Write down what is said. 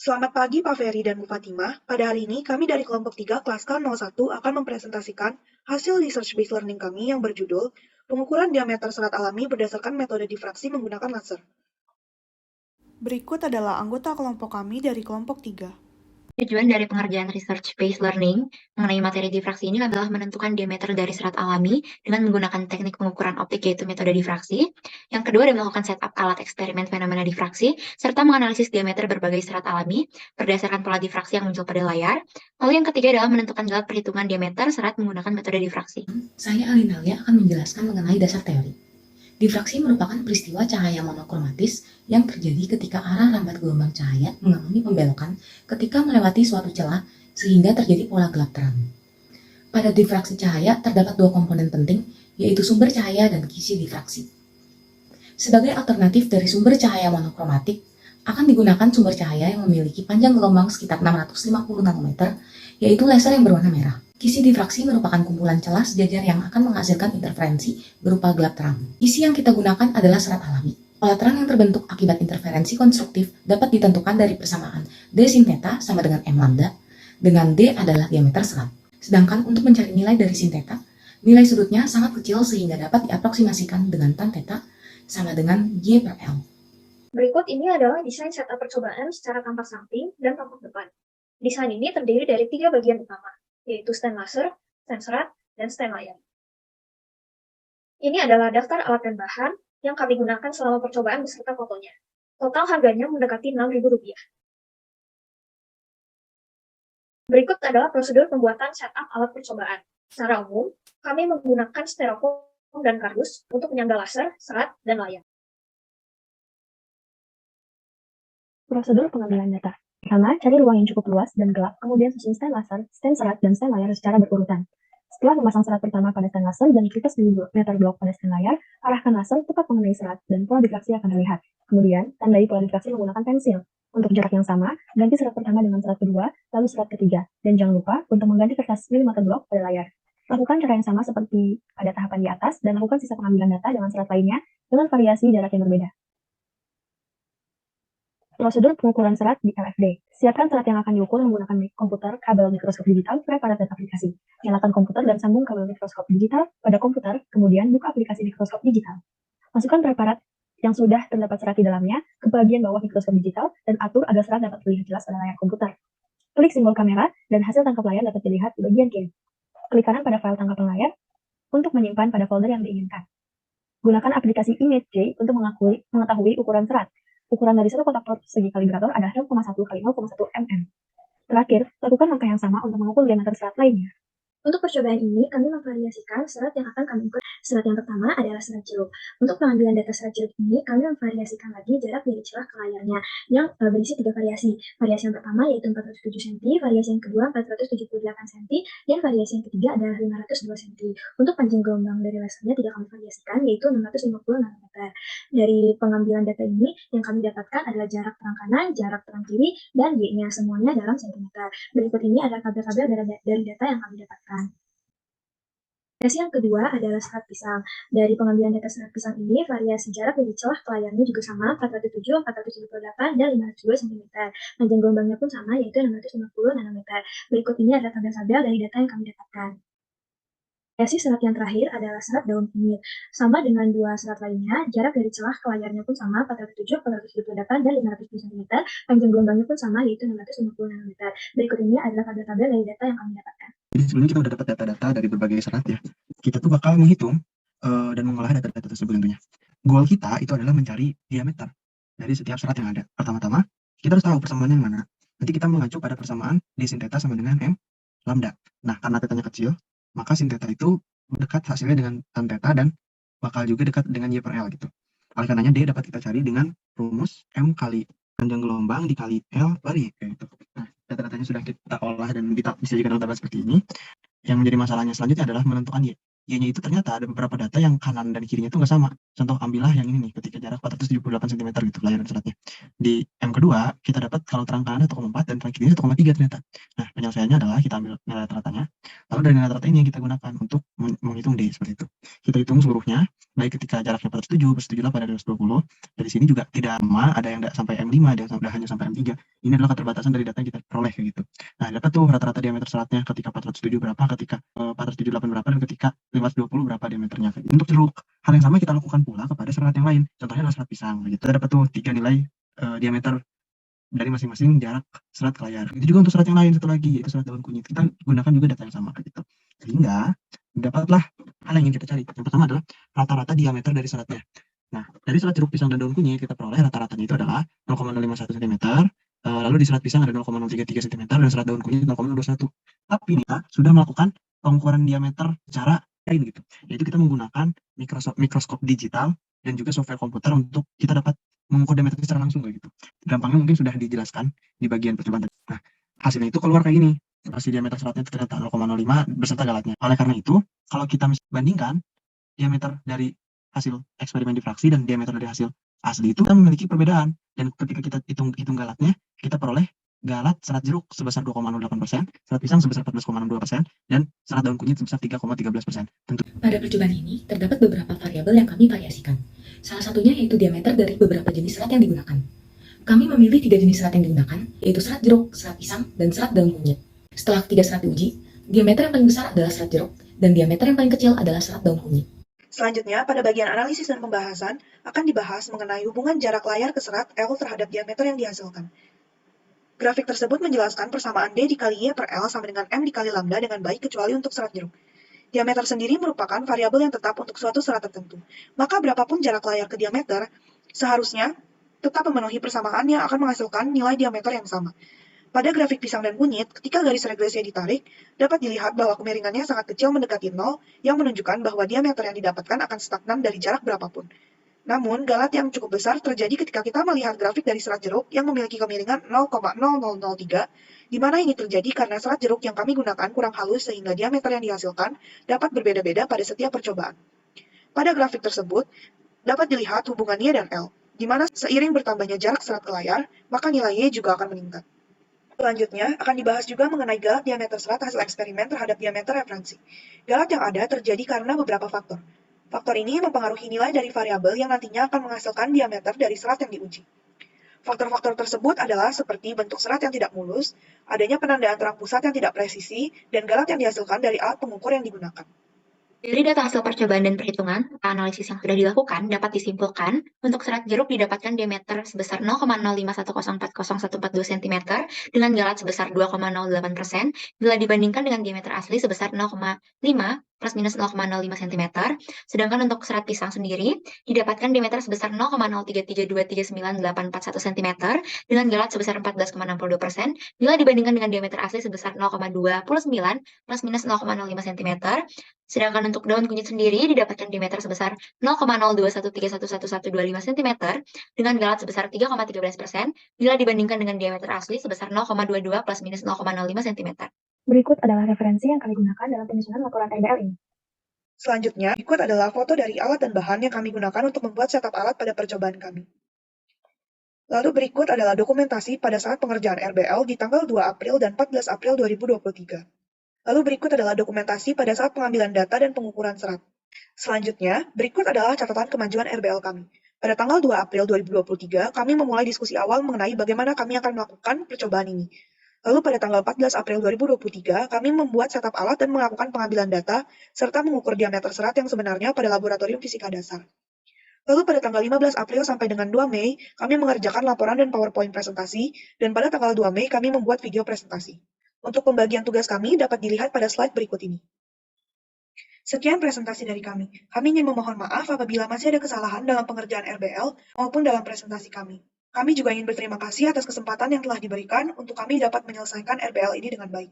Selamat pagi Pak Ferry dan Bu Fatimah. Pada hari ini kami dari kelompok 3 kelas K01 akan mempresentasikan hasil research based learning kami yang berjudul pengukuran diameter serat alami berdasarkan metode difraksi menggunakan laser. Berikut adalah anggota kelompok kami dari kelompok 3. Tujuan dari pengerjaan research-based learning mengenai materi difraksi ini adalah menentukan diameter dari serat alami dengan menggunakan teknik pengukuran optik yaitu metode difraksi. Yang kedua adalah melakukan setup alat eksperimen fenomena difraksi, serta menganalisis diameter berbagai serat alami berdasarkan pola difraksi yang muncul pada layar. Lalu yang ketiga adalah menentukan jalan perhitungan diameter serat menggunakan metode difraksi. Saya Alinalia akan menjelaskan mengenai dasar teori. Difraksi merupakan peristiwa cahaya monokromatis yang terjadi ketika arah lambat gelombang cahaya mengalami pembelokan ketika melewati suatu celah sehingga terjadi pola gelap terang. Pada difraksi cahaya terdapat dua komponen penting, yaitu sumber cahaya dan kisi difraksi. Sebagai alternatif dari sumber cahaya monokromatik, akan digunakan sumber cahaya yang memiliki panjang gelombang sekitar 650 nanometer, yaitu laser yang berwarna merah. Kisi difraksi merupakan kumpulan celah sejajar yang akan menghasilkan interferensi berupa gelap terang. Isi yang kita gunakan adalah serat alami. Pola terang yang terbentuk akibat interferensi konstruktif dapat ditentukan dari persamaan D sin theta sama dengan M lambda, dengan D adalah diameter serat. Sedangkan untuk mencari nilai dari sin theta, nilai sudutnya sangat kecil sehingga dapat diaproksimasikan dengan tan theta sama dengan Y per L. Berikut ini adalah desain setup percobaan secara tampak samping dan tampak depan. Desain ini terdiri dari 3 bagian utama, yaitu stand laser, stand serat, dan stand layar. Ini adalah daftar alat dan bahan yang kami gunakan selama percobaan beserta fotonya. Total harganya mendekati Rp6.000. Berikut adalah prosedur pembuatan setup alat percobaan. Secara umum, kami menggunakan styrofoam dan kardus untuk menyangga laser, serat, dan layar. Prosedur pengambilan data. Pertama, cari ruang yang cukup luas dan gelap, kemudian susun stand laser, stand serat, dan stand layar secara berurutan. Setelah memasang serat pertama pada stand laser dan kertas meter blok pada stand layar, arahkan laser tepat mengenai serat dan pola difraksi akan terlihat. Kemudian, tandai pola difraksi menggunakan pensil. Untuk jarak yang sama, ganti serat pertama dengan serat kedua, lalu serat ketiga. Dan jangan lupa untuk mengganti kertas meter blok pada layar. Lakukan cara yang sama seperti pada tahapan di atas dan lakukan sisa pengambilan data dengan serat lainnya dengan variasi jarak yang berbeda. Prosedur pengukuran serat di LFD. Siapkan serat yang akan diukur menggunakan komputer, kabel mikroskop digital, preparat dan aplikasi. Nyalakan komputer dan sambung kabel mikroskop digital pada komputer, kemudian buka aplikasi mikroskop digital. Masukkan preparat yang sudah terdapat serat di dalamnya ke bagian bawah mikroskop digital dan atur agar serat dapat terlihat jelas pada layar komputer. Klik simbol kamera dan hasil tangkap layar dapat dilihat di bagian kiri. Klik kanan pada file tangkapan layar untuk menyimpan pada folder yang diinginkan. Gunakan aplikasi ImageJ untuk mengetahui ukuran serat. Ukuran dari satu kotak persegi kalibrator adalah 0,1 x 0,1 mm. Terakhir, lakukan langkah yang sama untuk mengukur diameter serat lainnya. Untuk percobaan ini, kami memvariasikan serat yang akan kami ukur. Serat yang pertama adalah serat jeruk. Untuk pengambilan data serat jeruk ini, kami memvariasikan lagi jarak dari celah ke layarnya, yang berisi 3 variasi. Variasi yang pertama yaitu 407 cm, variasi yang kedua 478 cm, dan variasi yang ketiga adalah 502 cm. Untuk panjang gelombang dari lasernya tidak kami variasikan, yaitu 650 nanometer. Dari pengambilan data ini, yang kami dapatkan adalah jarak terang kanan, jarak terang kiri, dan Y-nya semuanya dalam sentimeter. Berikut ini adalah tabel-tabel dari data yang kami dapatkan. Variasi yang kedua adalah serat pisang. Dari pengambilan data serat pisang ini, variasi jarak dari celah ke layarnya juga sama, 407, 478, dan 502 cm. Panjang gelombangnya pun sama, yaitu 650 nanometer. Berikut ini adalah tabel-tabel dari data yang kami dapatkan. Variasi serat yang terakhir adalah serat daun kunyit. Sama dengan dua serat lainnya, jarak dari celah ke layarnya pun sama, 407, 478, dan 502 cm. Panjang gelombangnya pun sama, yaitu 650 nanometer. Berikut ini adalah tabel-tabel dari data yang kami dapatkan. Jadi sebelumnya kita udah dapat data-data dari berbagai serat ya. Kita tuh bakal menghitung dan mengolah data-data tersebut tentunya. Goal kita itu adalah mencari diameter dari setiap serat yang ada. Pertama-tama, kita harus tahu persamaannya yang mana. Nanti kita mengacu pada persamaan D sin theta sama dengan M lambda. Nah, karena tetanya kecil, maka sin theta itu dekat hasilnya dengan tan theta dan bakal juga dekat dengan Y per L gitu. Oleh karenanya D dapat kita cari dengan rumus M kali panjang gelombang dikali L per Y gitu. Nah, data-datanya sudah kita olah dan kita bisa juga dalam tabel seperti ini. Yang menjadi masalahnya selanjutnya adalah menentukan Y. Y-nya itu ternyata ada beberapa data yang kanan dan kirinya itu nggak sama. Contoh ambillah yang ini nih, ketika jarak 478 cm gitu layar dan seratnya. Di M kedua, kita dapat kalau terang kanan 1,4 dan terang kirinya 1,3 ternyata. Nah, penyelesaiannya adalah kita ambil nilai rata-ratanya. Lalu dari nilai rata ini yang kita gunakan untuk menghitung D seperti itu. Kita hitung seluruhnya, baik ketika jaraknya 407, 478, dan 220. Dari sini juga tidak sama, ada yang tidak sampai M5, ada yang hanya sampai M3. Ini adalah keterbatasan dari data yang kita peroleh kayak gitu. Nah, dapat tuh rata-rata diameter seratnya ketika 407 berapa, ketika 478 berapa, dan ketika 520 berapa diameternya. Untuk jeruk, hal yang sama kita lakukan pula kepada serat yang lain. Contohnya adalah serat pisang. Gitu. Kita dapat tuh 3 nilai diameter dari masing-masing jarak serat ke layar. Itu juga untuk serat yang lain satu lagi, yaitu serat daun kunyit. Kita gunakan juga data yang sama gitu. Sehingga dapatlah hal yang ingin kita cari. Yang pertama adalah rata-rata diameter dari seratnya. Nah, dari serat jeruk pisang dan daun kunyit kita peroleh rata-ratanya itu adalah 0,051 cm. Lalu di serat pisang ada 0,033 cm dan serat daun kunyit 0,021. Tapi kita sudah melakukan pengukuran diameter secara lain gitu. Yaitu kita menggunakan mikroskop digital dan juga software komputer untuk kita dapat mengukur diameter secara langsung kayak gitu. Gampangnya mungkin sudah dijelaskan di bagian percobaan tadi. Nah, hasilnya itu keluar kayak gini. Hasil diameter seratnya ternyata 0,05 beserta galatnya. Oleh karena itu, kalau kita bandingkan diameter dari hasil eksperimen difraksi dan diameter dari hasil asli itu kita memiliki perbedaan. Dan ketika kita hitung galatnya, kita peroleh galat serat jeruk sebesar 2,08%, serat pisang sebesar 14,62%, dan serat daun kunyit sebesar 3,13%. Tentu. Pada percobaan ini, terdapat beberapa variabel yang kami variasikan. Salah satunya yaitu diameter dari beberapa jenis serat yang digunakan. Kami memilih 3 jenis serat yang digunakan, yaitu serat jeruk, serat pisang, dan serat daun kunyit. Setelah 3 serat diuji, diameter yang paling besar adalah serat jeruk, dan diameter yang paling kecil adalah serat daun kunyit. Selanjutnya, pada bagian analisis dan pembahasan, akan dibahas mengenai hubungan jarak layar ke serat L terhadap diameter yang dihasilkan. Grafik tersebut menjelaskan persamaan D dikali Y per L sama dengan M dikali lambda dengan baik kecuali untuk serat jeruk. Diameter sendiri merupakan variabel yang tetap untuk suatu serat tertentu. Maka berapapun jarak layar ke diameter, seharusnya tetap memenuhi persamaan yang akan menghasilkan nilai diameter yang sama. Pada grafik pisang dan kunyit, ketika garis regresi ditarik, dapat dilihat bahwa kemiringannya sangat kecil mendekati 0, yang menunjukkan bahwa diameter yang didapatkan akan stagnan dari jarak berapapun. Namun, galat yang cukup besar terjadi ketika kita melihat grafik dari serat jeruk yang memiliki kemiringan 0,0003, di mana ini terjadi karena serat jeruk yang kami gunakan kurang halus sehingga diameter yang dihasilkan dapat berbeda-beda pada setiap percobaan. Pada grafik tersebut, dapat dilihat hubungan Y dan L, di mana seiring bertambahnya jarak serat ke layar, maka nilai Y juga akan meningkat. Selanjutnya, akan dibahas juga mengenai galat diameter serat hasil eksperimen terhadap diameter referensi. Galat yang ada terjadi karena beberapa faktor. Faktor ini mempengaruhi nilai dari variabel yang nantinya akan menghasilkan diameter dari serat yang diuji. Faktor-faktor tersebut adalah seperti bentuk serat yang tidak mulus, adanya penandaan terang pusat yang tidak presisi, dan galat yang dihasilkan dari alat pengukur yang digunakan. Dari data hasil percobaan dan perhitungan, analisis yang sudah dilakukan dapat disimpulkan untuk serat jeruk didapatkan diameter sebesar 0,051040142 cm dengan galat sebesar 2,08% bila dibandingkan dengan diameter asli sebesar 0,5 plus minus 0,05 cm. Sedangkan untuk serat pisang sendiri didapatkan diameter sebesar 0,033239841 cm dengan galat sebesar 14,62% bila dibandingkan dengan diameter asli sebesar 0,29 plus minus 0,05 cm. Sedangkan untuk daun kunyit sendiri didapatkan diameter sebesar 0,0213111125 cm dengan galat sebesar 3,13% bila dibandingkan dengan diameter asli sebesar 0,22 plus minus 0,05 cm. Berikut adalah referensi yang kami gunakan dalam penyusunan laporan RBL ini. Selanjutnya, berikut adalah foto dari alat dan bahan yang kami gunakan untuk membuat setup alat pada percobaan kami. Lalu berikut adalah dokumentasi pada saat pengerjaan RBL di tanggal 2 April dan 14 April 2023. Lalu berikut adalah dokumentasi pada saat pengambilan data dan pengukuran serat. Selanjutnya, berikut adalah catatan kemajuan RBL kami. Pada tanggal 2 April 2023, kami memulai diskusi awal mengenai bagaimana kami akan melakukan percobaan ini. Lalu pada tanggal 14 April 2023, kami membuat setup alat dan melakukan pengambilan data, serta mengukur diameter serat yang sebenarnya pada laboratorium fisika dasar. Lalu pada tanggal 15 April sampai dengan 2 Mei, kami mengerjakan laporan dan PowerPoint presentasi, dan pada tanggal 2 Mei kami membuat video presentasi. Untuk pembagian tugas kami dapat dilihat pada slide berikut ini. Sekian presentasi dari kami. Kami ingin memohon maaf apabila masih ada kesalahan dalam pengerjaan RBL maupun dalam presentasi kami. Kami juga ingin berterima kasih atas kesempatan yang telah diberikan untuk kami dapat menyelesaikan RBL ini dengan baik.